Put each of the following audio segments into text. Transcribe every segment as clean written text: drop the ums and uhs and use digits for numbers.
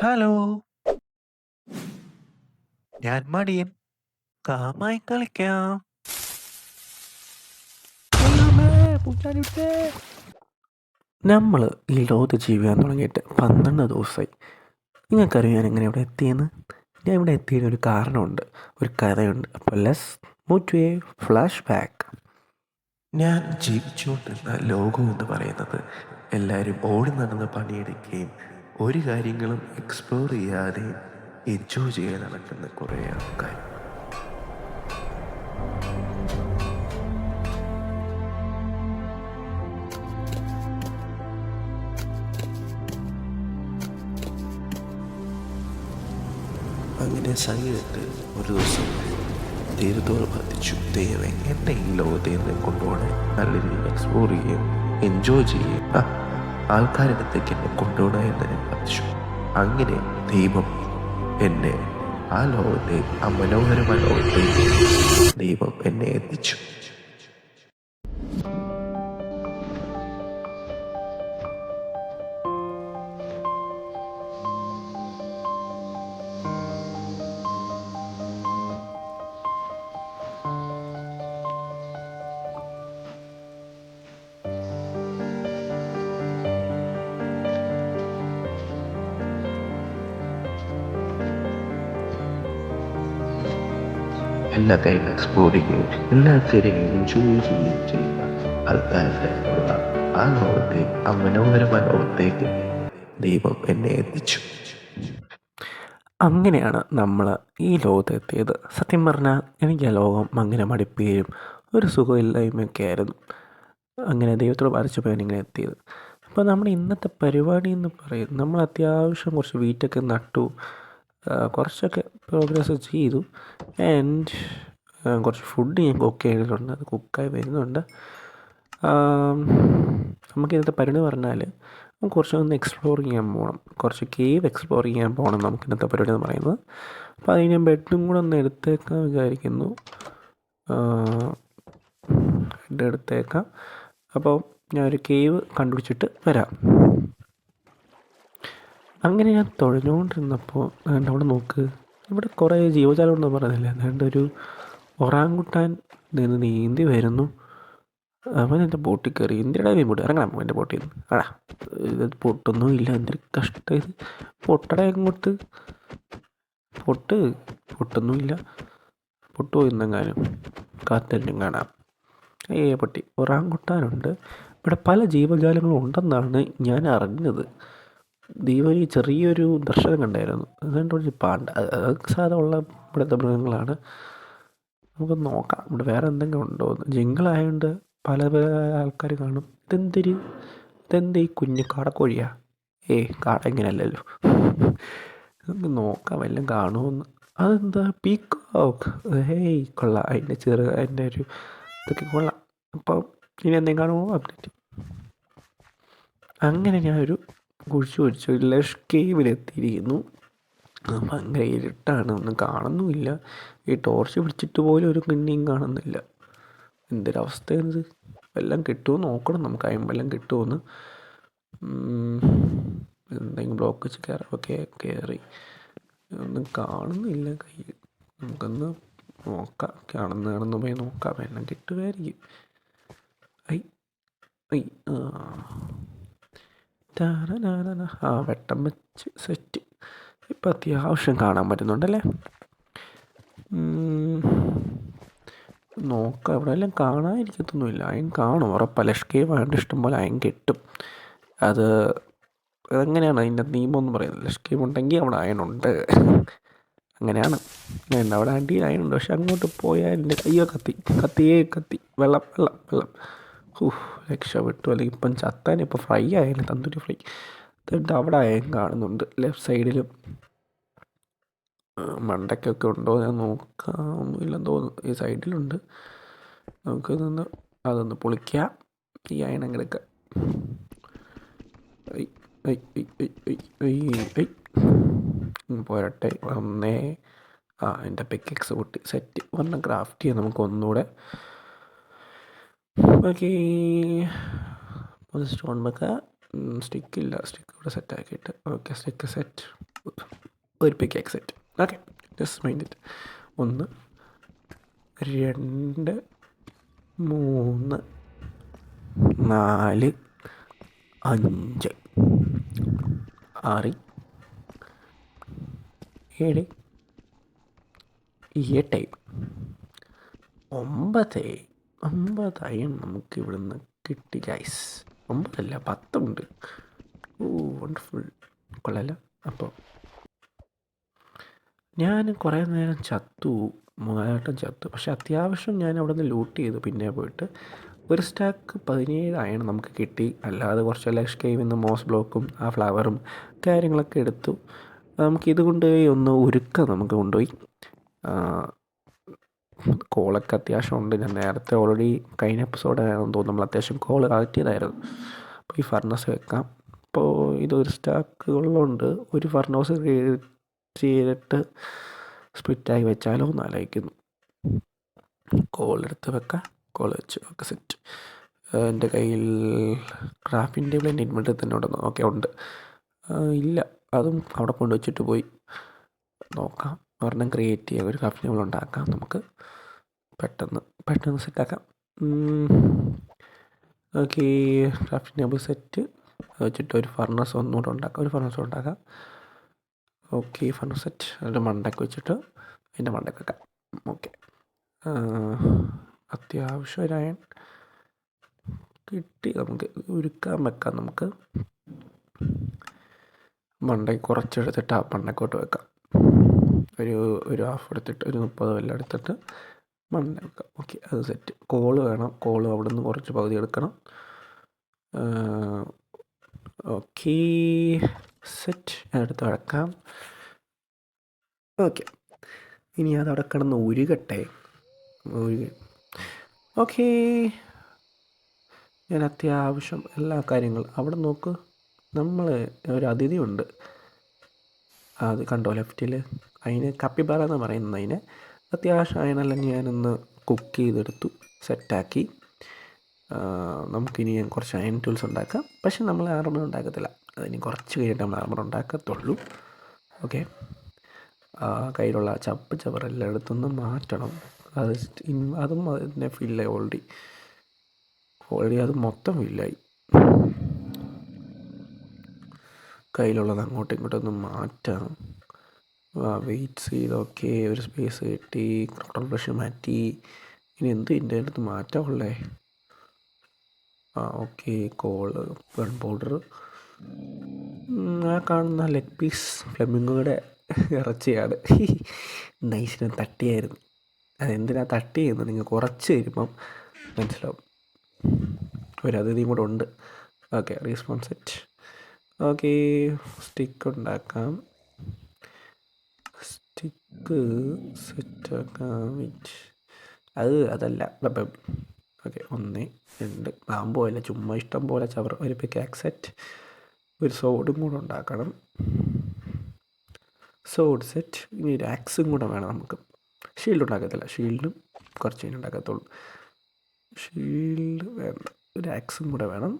Hello, ഞാൻ മടിയൻ. കാമായി കളിക്കാം. നമ്മൾ ഈ ലോകത്ത് ജീവിക്കാൻ തുടങ്ങിയിട്ട് 12 ദിവസമായി. നിങ്ങൾക്കറിയാം ഞാൻ എങ്ങനെ ഇവിടെ എത്തിയെന്ന്? ഞാൻ ഇവിടെ എത്തിയതിന് ഒരു കാരണമുണ്ട്, ഒരു കഥയുണ്ട്. അപ്പോൾ let's move to a flashback. ഞാൻ ജീവിച്ചുകൊണ്ടിരുന്ന ലോകം എന്ന് പറയുന്നത് എല്ലാവരും ഓടി നടന്ന് പണിയെടുക്കുകയും ഒരു കാര്യങ്ങളും എക്സ്പ്ലോർ ചെയ്യാതെ എൻജോയ് ചെയ്യാൻ നടക്കുന്ന കുറേ ആൾക്കാർ. അങ്ങനെ സൈലത്ത് ഒരു ദിവസം ദൈവത്തോട് പ്രാർത്ഥിച്ചു, ദൈവം എന്നെ ഈ ലോകത്തെ നിന്ന് കൊണ്ടുപോകണേ, നല്ല രീതിയിൽ എക്സ്പ്ലോർ ചെയ്യുകയും എൻജോയ് ചെയ്യുകയും ആൾക്കാരിടത്തേക്ക് എന്നെ കൊണ്ടുപോകണേ എന്ന് ഞാൻ പ്രാർത്ഥിച്ചു. അങ്ങനെ ദൈവം എന്നെ ആ ലോകത്തെ, ആ മനോഹരമായ ലോകത്തേക്ക് ദൈവം എന്നെ എത്തിച്ചു. എല്ലാ കാര്യം എക്സ്പ്ലോർ ചെയ്യുകയും എല്ലാത്തിനെയും എൻജോയ് ചെയ്യുകയും ചെയ്യുന്ന ആൾക്കാരുടെ ഉള്ള ആ ലോകത്തെ, ആ മനോഹരമായ ലോകത്തേക്ക് ദൈവം എന്നെ എത്തിച്ചു. അങ്ങനെയാണ് നമ്മൾ ഈ ലോകത്തെത്തിയത്. സത്യം പറഞ്ഞാൽ എനിക്ക് ആ ലോകം അങ്ങനെ മടുപ്പുകയും ഒരു സുഖമില്ലായ്മയൊക്കെ ആയിരുന്നു. അങ്ങനെ ദൈവത്തോട് പ്രാർത്ഥിച്ചപ്പോൾ ഞാനിങ്ങനെ എത്തിയത്. അപ്പോൾ നമ്മുടെ ഇന്നത്തെ പരിപാടി എന്ന് പറയുന്നത്, നമ്മൾ അത്യാവശ്യം കുറച്ച് വീറ്റൊക്കെ നട്ടു, കുറച്ചൊക്കെ പ്രോഗ്രസ് ചെയ്തു. ആൻഡ് കുറച്ച് ഫുഡ് ഞാൻ കുക്ക് ചെയ്തിട്ടുണ്ട്, അത് കുക്കായി വരുന്നുണ്ട്. നമുക്ക് ഇന്നത്തെ പരിപാടി പറഞ്ഞാൽ നമുക്ക് കുറച്ചൊന്ന് എക്സ്പ്ലോർ ചെയ്യാൻ പോകണം, കുറച്ച് കേവ് എക്സ്പ്ലോർ ചെയ്യാൻ പോകണം നമുക്ക് ഇന്നത്തെ പരിപാടി എന്ന് പറയുന്നത്. അപ്പോൾ അതിന് ഞാൻ ബെഡും കൂടെ ഒന്ന് എടുത്തേക്കാൻ വിചാരിക്കുന്നു. ബെഡ് എടുത്തേക്കാം. അപ്പോൾ ഞാനൊരു കേവ് കണ്ടുപിടിച്ചിട്ട് വരാം. അങ്ങനെ ഞാൻ തുഴഞ്ഞുകൊണ്ടിരുന്നപ്പോൾ അവിടെ നോക്ക്, ഇവിടെ കുറേ ജീവജാലം ഉണ്ടെന്ന് പറഞ്ഞില്ല, അതുകൊണ്ട് ഒരു ഒറാങ്കുട്ടാൻ നിന്ന് നീന്തി വരുന്നു. അവൻ എൻ്റെ ബോട്ടിൽ കയറി. എന്തിനാ മീൻ പൊട്ടി ഇറങ്ങണം എൻ്റെ ബോട്ടിൽ നിന്ന്? ആടാ, ഇത് പൊട്ടൊന്നും ഇല്ല, എന്തൊരു കഷ്ടം ഇത്. പൊട്ടട എങ്ങോട്ട് പൊട്ടൊന്നുമില്ല. പൊട്ടുപോയി എന്നെങ്ങാനും കാറ്റല്ലും കാണാം. പൊട്ടി. ഒറാങ്കുട്ടാനുണ്ട്. ഇവിടെ പല ജീവജാലങ്ങളും ഉണ്ടെന്നാണ് ഞാൻ അറിഞ്ഞത്. ദീപാവലി ചെറിയൊരു ദർശനം കണ്ടായിരുന്നു. അതുകൊണ്ട് ഒരു പാണ്ട, സാധാ ഉള്ള ഇവിടുത്തെ മൃഗങ്ങളാണ്. നമുക്ക് നോക്കാം ഇവിടെ വേറെ എന്തെങ്കിലും ഉണ്ടോ എന്ന്. ജിങ്കിളായതുകൊണ്ട് പല പല ആൾക്കാർ കാണും. ഇതെന്ത് ഈ കുഞ്ഞ് കാടക്കോഴിയാ? കാട ഇങ്ങനെയല്ലല്ലോ. നമുക്ക് നോക്കാം വല്ലതും കാണുമെന്ന്. അതെന്താ പീക്കോക്ക്? കൊള്ളാം, അതിൻ്റെ ഒരു ഇതൊക്കെ കൊള്ളാം. അപ്പം ഇനി എന്തെങ്കിലും കാണുമോ അപ്ഡേറ്റ്. അങ്ങനെ ഞാനൊരു കുഴിച്ചു ലഷ് കേവിലെത്തിയിരിക്കുന്നു. ഭയങ്കര ഇരുട്ടാണ്, ഒന്നും കാണുന്നുമില്ല. ഈ ടോർച്ച് പിടിച്ചിട്ട് പോലും ഒരു കിണ്ണിയും കാണുന്നില്ല. എന്തൊരവസ്ഥയാണിത്. വല്ലതും കിട്ടുമോ നോക്കണം നമുക്ക്, വല്ലതും കിട്ടുമോയെന്ന്. എന്തെങ്കിലും ബ്ലോക്ക് വെച്ച് കയറാം. ഓക്കെ, കയറി. ഒന്നും കാണുന്നില്ല കയ്യിൽ. നമുക്കൊന്ന് നോക്കാം, കാണുന്ന പോയി നോക്കാം, എല്ലാം കിട്ടുമായിരിക്കും. വെട്ടം വെച്ച് സെറ്റ്. ഇപ്പം അത്യാവശ്യം കാണാൻ പറ്റുന്നുണ്ടല്ലേ? നോക്കാം, ഇവിടെ എല്ലാം കാണാതിരിക്കത്തൊന്നുമില്ല. അയൺ കാണും ഉറപ്പാണ്. ലഷ്കേ വേണ്ട ഇഷ്ടംപോലെ അയൺ കിട്ടും. അതെങ്ങനെയാണ് അതിൻ്റെ നിയമമെന്ന് പറയുന്നത്? ലഷ്കേ ഉണ്ടെങ്കിൽ അവിടെ അയണുണ്ട്, അങ്ങനെയാണ്. അവിടെ അടിയിൽ അയണുണ്ട്. പക്ഷെ അങ്ങോട്ട് പോയാൽ എൻ്റെ കയ്യോ കത്തി വെള്ളം. രക്ഷപ്പെട്ടു. അല്ലെങ്കിൽ ഇപ്പം ചത്താൻ, ഇപ്പം ഫ്രൈ ആയാലും തന്തൂരി ഫ്രൈ. എന്നിട്ട് അവിടെ അയൺ കാണുന്നുണ്ട് ലെഫ്റ്റ് സൈഡിലും. മണ്ടയ്ക്കൊക്കെ ഉണ്ടോ ഞാൻ നോക്കാം. ഒന്നുമില്ലെന്ന് തോന്നുന്നു. ഈ സൈഡിലുണ്ട്. നമുക്ക് അതൊന്ന് പൊളിക്കാം. ഈ അയണം കിടക്കാം. പോരട്ടെ. എൻ്റെ പിക്കെക്സ് പൊട്ടി. സെറ്റ്. ഒരെണ്ണം ക്രാഫ്റ്റ് ചെയ്യാം നമുക്ക് ഒന്നുകൂടെ. ഓക്കെ, സ്റ്റോൺ വെക്കാം. സ്റ്റിക്കില്ല, സ്റ്റിക്ക് ഇവിടെ സെറ്റാക്കിയിട്ട്. Okay, stick set. ഒരു pickaxe set. Okay, just mind it. 1 2 3 4 5 6 7 8 9 നമുക്ക് ഇവിടുന്ന് കിട്ടി ഗൈസ്. 9 അല്ല 10 ഉണ്ട്. ഓ വണ്ടർഫുൾ, കൊള്ളാമല്ലോ. അപ്പോൾ ഞാൻ കുറേ നേരം ചത്തു, മൂന്നാലട്ടം ചത്തു. പക്ഷെ അത്യാവശ്യം ഞാൻ അവിടെ നിന്ന് ലൂട്ട് ചെയ്തു. പിന്നെ പോയിട്ട് ഒരു സ്റ്റാക്ക് 17 അയൺ നമുക്ക് കിട്ടി. അല്ലാതെ കുറച്ച് ലക്ഷ് കേവിൽ നിന്ന് മോസ് ബ്ലോക്കും ആ ഫ്ലവറും കാര്യങ്ങളൊക്കെ എടുത്തു. നമുക്കിത് കൊണ്ടുപോയി ഒന്ന് ഉരുക്കം നമുക്ക് കൊണ്ടുപോയി. കോളൊക്കെ അത്യാവശ്യം ഉണ്ട്. ഞാൻ നേരത്തെ ഓൾറെഡി കഴിഞ്ഞ എപ്പിസോഡാണെന്ന് തോന്നുന്നു നമ്മൾ അത്യാവശ്യം കോൾ കളക്ട് ചെയ്തായിരുന്നു. അപ്പോൾ ഈ ഫർണസ് വെക്കാം. അപ്പോൾ ഇതൊരു സ്റ്റാക്കുകളുണ്ട്. ഒരു ഫർണസ് ചെയ്തിട്ട് സ്പ്ലിറ്റായി വെച്ചാലോ എന്ന് ആലോചിക്കുന്നു. കോളെടുത്ത് വെക്കാം. കോൾ വെച്ച് ഒക്കെ സെറ്റ്. എൻ്റെ കയ്യിൽ ക്രാഫ്റ്റിംഗ് ടേബിൾ എൻ്റെ ഇൻവെൻറ്ററിൽ തന്നെ ഉണ്ടെന്ന്. ഓക്കെ, ഉണ്ട്. ഇല്ല, അതും അവിടെ കൊണ്ട് വെച്ചിട്ട് പോയി. നോക്കാം, ഒരെണ്ണം ക്രിയേറ്റ് ചെയ്യാം. ഒരു ക്രാഫ്റ്റിംഗ് ടേബിൾ ഉണ്ടാക്കാം. നമുക്ക് പെട്ടെന്ന് സെറ്റാക്കാം. ഓക്കെ, ക്രാഫ്റ്റിംഗ് ടേബിൾ സെറ്റ് വെച്ചിട്ട് ഒരു ഫർണസ് ഒന്നുകൂടെ ഉണ്ടാക്കാം. Okay, furnace set. അതിൻ്റെ മണ്ടയ്ക്ക് വെച്ചിട്ട് അതിൻ്റെ മണ്ടയ്ക്ക് വെക്കാം. ഓക്കെ, അത്യാവശ്യം ഒരു അയൺ കിട്ടി. നമുക്ക് ഉരുക്കാൻ വെക്കാം. നമുക്ക് മണ്ടയ്ക്ക് കുറച്ചെടുത്തിട്ട് ആ മണ്ടക്കോട്ട് വെക്കാം. ഒരു ഹാഫ് എടുത്തിട്ട് ഒരു 30 എല്ലാം എടുത്തിട്ട് മണ്ട വെക്കാം. ഓക്കെ, അത് സെറ്റ്. കോള് വേണം. കോള് അവിടെ നിന്ന് കുറച്ച് പകുതി എടുക്കണം. Okay, set. എടുത്ത് വെക്കാം. ഓക്കെ, ഇനി അതവിടെ കിടന്ന് ഉരുകട്ടെ. ഓക്കെ, ഞാൻ അത്യാവശ്യം എല്ലാ കാര്യങ്ങളും അവിടെ നോക്ക്. നമ്മൾ ഒരു അതിഥി ഉണ്ട്, അത് കണ്ടോ ലെഫ്റ്റിൽ. അതിന് കപ്പിബാറ എന്ന് പറയുന്നത്. അതിന് അത്യാവശ്യം അതിനെല്ലാം ഞാനൊന്ന് കുക്ക് ചെയ്തെടുത്തു, സെറ്റാക്കി. നമുക്കിനി കുറച്ച് അയൺ ടൂൾസ് ഉണ്ടാക്കാം. പക്ഷെ നമ്മൾ ആർമർ ഉണ്ടാക്കത്തില്ല. അതിന് കുറച്ച് കഴിഞ്ഞിട്ട് നമ്മൾ ആർമർ ഉണ്ടാക്കത്തുള്ളൂ. ഓക്കെ, കയ്യിലുള്ള ചവറെല്ലാം എടുത്തൊന്ന് മാറ്റണം. അതും അതിനെ ഫില്ലായി. ഓൾറെഡി അത് മൊത്തം ഫില്ലായി. കയ്യിലുള്ളത് അങ്ങോട്ടും ഇങ്ങോട്ടൊന്ന് മാറ്റാം. വെയിറ്റ് ചെയ്ത്. ഓക്കെ, ഒരു സ്പേസ് കിട്ടി. ക്രോട്ടൺ ബ്രഷ് മാറ്റി. ഇനി എന്ത് ഇതിൻ്റെ അടുത്ത് മാറ്റാമുള്ളേ? Okay, coal, gun powder. ആ കാണുന്ന ലെഗ് പീസ് ഫ്ലെമിംഗോയുടെ ഇറച്ചിയാണ്. നൈസിനെ തട്ടിയായിരുന്നു. അതെന്തിനാ തട്ടിയെന്ന് നിങ്ങൾ കുറച്ച് കഴിയുമ്പം മനസ്സിലാവും. ഒരു അതിഥിയും കൂടെ ഉണ്ട്. Okay, respawn set. Okay, stick ഉണ്ടാക്കാം. സ്റ്റിക്ക് സെറ്റാക്കാം. അതല്ല. ഓക്കെ, 1 2 പാമ്പോല്ല, ചുമ്മാ ഇഷ്ടം പോലെ ചവർ. ഒരു പിക്കാക്സ് സെറ്റ്. ഒരു സോഡും കൂടെ ഉണ്ടാക്കണം. സോഡ് സെറ്റ്. ഇനി ഒരു ആക്സും കൂടെ വേണം നമുക്ക്. ഷീൽഡ് ഉണ്ടാക്കത്തില്ല. ഷീൽഡും കുറച്ച് കഴിഞ്ഞ് ഉണ്ടാക്കത്തുള്ളൂ. ഷീൽഡ് വേണ്ട, ഒരു ആക്സും കൂടെ വേണം.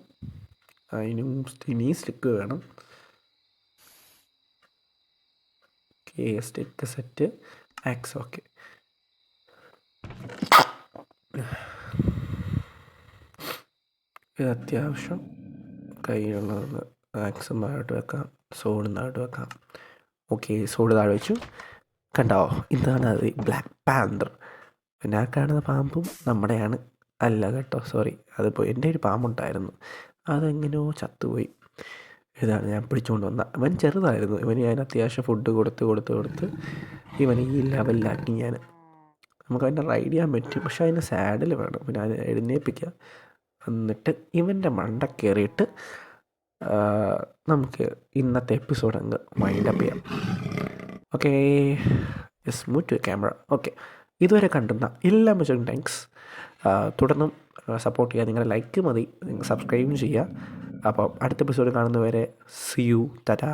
അതിനും ഇനി സ്റ്റിക്ക് വേണം. Okay, stick set, axe. Okay, ഇത് അത്യാവശ്യം കയ്യിലുള്ളത് ആക്സും താഴോട്ട് വെക്കാം. സോഡും താഴോട്ട് വെക്കാം. ഓക്കെ, സോഡ് താഴെ വെച്ചു. കണ്ടോ, ഇതാണ് അത് ബ്ലാക്ക് പാന്തർ. പിന്നെ ആ കാണുന്ന പാമ്പും നമ്മുടെയാണ്. അല്ല കേട്ടോ, സോറി, അതിപ്പോൾ എൻ്റെ ഒരു പാമ്പുണ്ടായിരുന്നു, അതെങ്ങനെയോ ചത്തുപോയി. ഇതാണ് ഞാൻ പിടിച്ചുകൊണ്ട് വന്ന. അവൻ ചെറുതായിരുന്നു. ഇവന് ഞാൻ അത്യാവശ്യം ഫുഡ് കൊടുത്ത് ഇവന് ഈ ലെവലിലാക്കി ഞാൻ. നമുക്ക് അതിനെ റൈഡ് ചെയ്യാൻ പറ്റും. പക്ഷെ അതിന് സാഡിൽ വേണം. പിന്നെ അതിനെ എഴുന്നേൽപ്പിക്കുക. എന്നിട്ട് ഇവൻ്റെ മണ്ട കയറിയിട്ട് നമുക്ക് ഇന്നത്തെ എപ്പിസോഡ് അങ്ങ് വൈൻഡപ്പ് ചെയ്യാം. Okay, yes, move to camera. Okay, ഇതുവരെ കണ്ടുന്ന എല്ലാ മെച്ചറും താങ്ക്സ്. തുടർന്നും സപ്പോർട്ട് ചെയ്യുക. നിങ്ങളുടെ ലൈക്ക് മതി, നിങ്ങൾ സബ്സ്ക്രൈബും ചെയ്യുക. അപ്പോൾ അടുത്ത എപ്പിസോഡ് കാണുന്നവരെ സി യു, ടാറ്റാ.